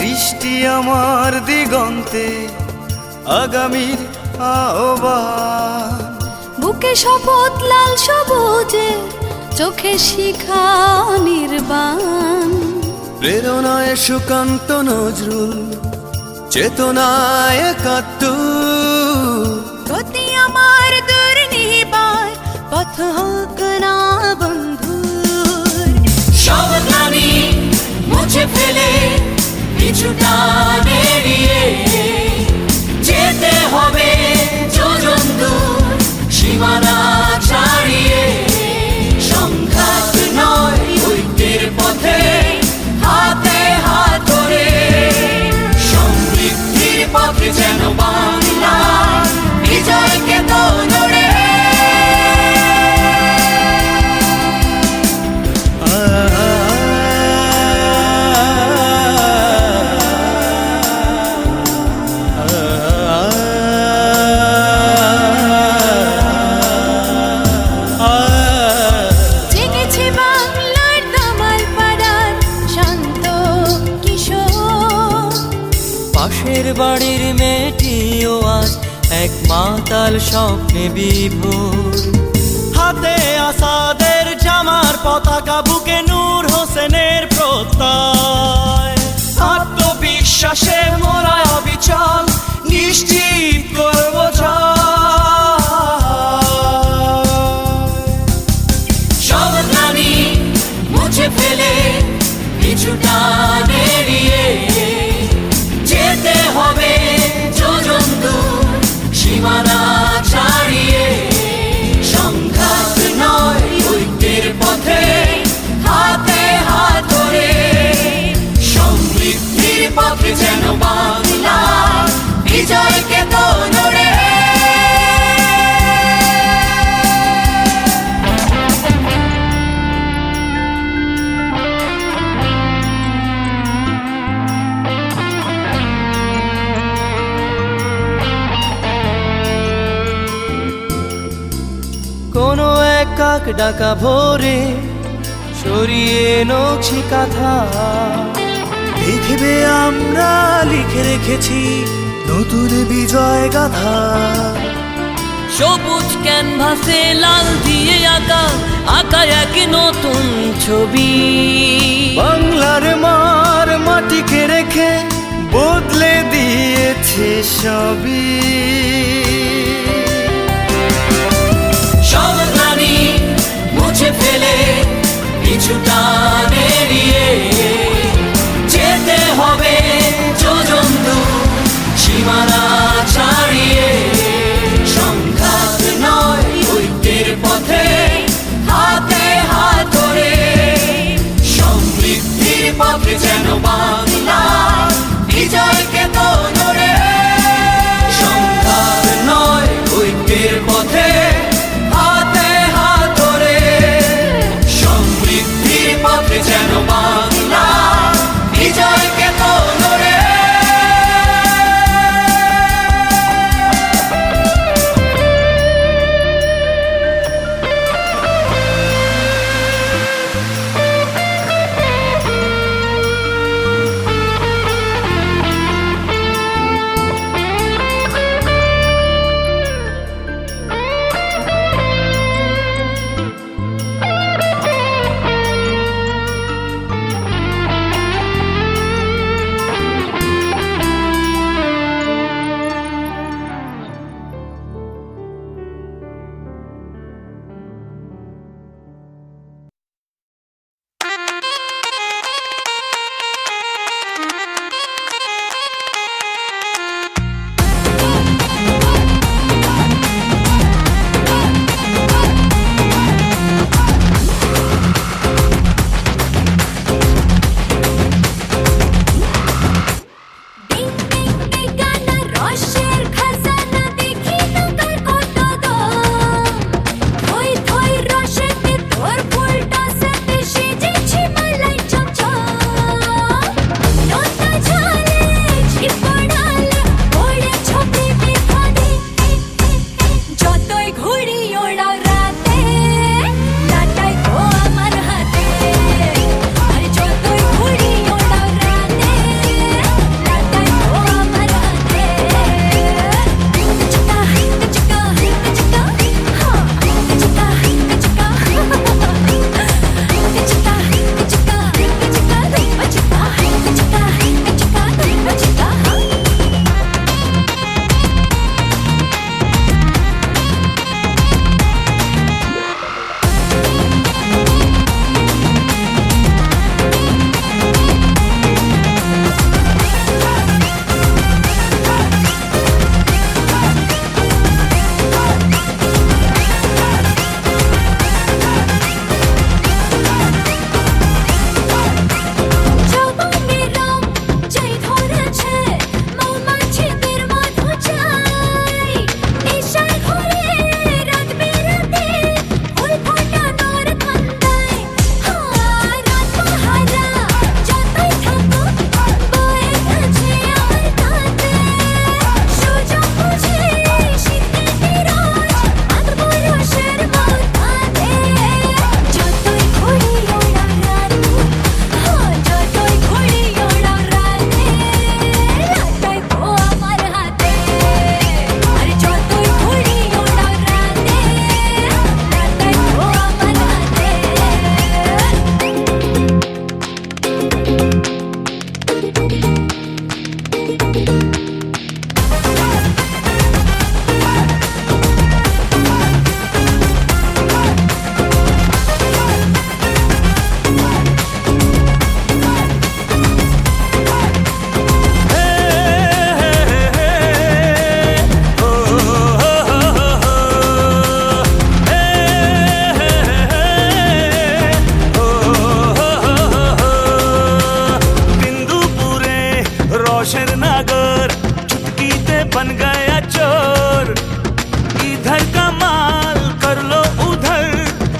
দৃষ্টি আমার দিগন্তে আগামীর আহ্বান। বুকে শপথ লাল সবুজে, চোখে শিখা নির্বাণ। প্রেরণায় সুকান্ত নজরুল, চেতনায় একাত্তর। গতি আমার দুর্নিবার, পথ হোক না বন্ধুর। সব গ্লানি মুছে ফেলে পিছুটা এড়িয়ে যেতে হবে যোজন দূর, সীমানা ছাড়িয়ে। সংঘাত নয় ঐক্যের পথে, হাতে হাত ধরে সমৃদ্ধির পথে যেন বাংলা বিজয়কে তোরে। পাশের বাড়ির মেয়েটিও আজ এক মাতাল স্বপ্নে বিভোর। হাতে আসাদের জামার পতাকা, বুকে নূর হোসেনের প্রত্যয়। আত্মবিশ্বাসে মোরা অবিচল, নিশ্চিত করব সব গ্লানি মুছে ফেলে পিছুটা এড়িয়ে যেতে হবে যোজন দূর, সীমানা ছাড়িয়ে। সংঘাত নয় ঐক্যের পথে, হাতে হাত ধরে সমৃদ্ধির পথে যেন বাংলা বিজয়কে তোরে। কোনো এক কাক ডাকা ভোরে সরিয়ে নকশি কাঁথা, দেখবে আমরা লিখে রেখেছি নতুন বিজয় গাথা। সবুজ ক্যানভাসে লাল দিয়ে আঁকা আঁকা এক নতুন ছবি। বাংলার মার মাটিকে রেখে বদলে দিয়েছে সবই। সব গ্লানি মুছে ফেলে পিছুটা এড়িয়ে যেতে হবে যোজন দূর, সীমানা ছাড়িয়ে। সংঘাত নয় ঐক্যের পথে, হাতে হাত ধরে সমৃদ্ধির পথে যেন বাংলা বিজয়কে তোরে। সংঘাত নয় ঐক্যের পথে, হাতে হাত ধরে সমৃদ্ধির পথে যেন বাংলা বিজয়কে তোরে। बशेर नागर चुटकीते बन गया चोर इधर का माल कर लो उधर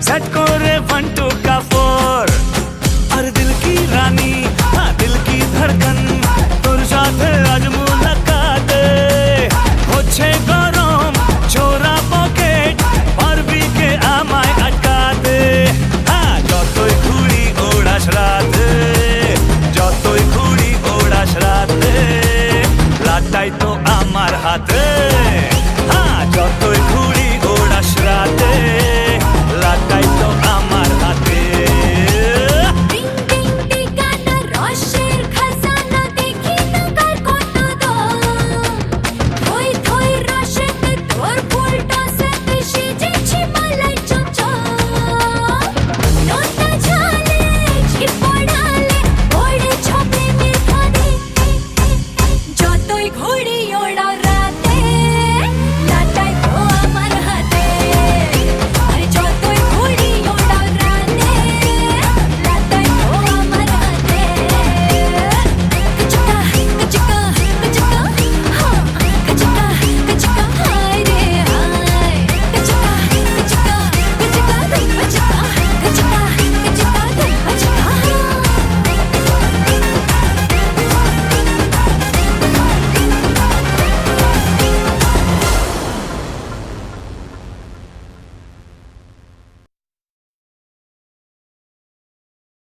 सेट करे 1 2 का 4 और दिल की रानी हाँ दिल की धड़कन তোর সাথে আজ মুলাকাত হচ্ছে গরম চোরা পকেট পারবি কে আমায় আটকাতে হ্যাঁ যতই ঘুড়ি ওড়াস রাতে যতই ঘুড়ি ওড়াস রাতে রাতটাই তো আমার হাতে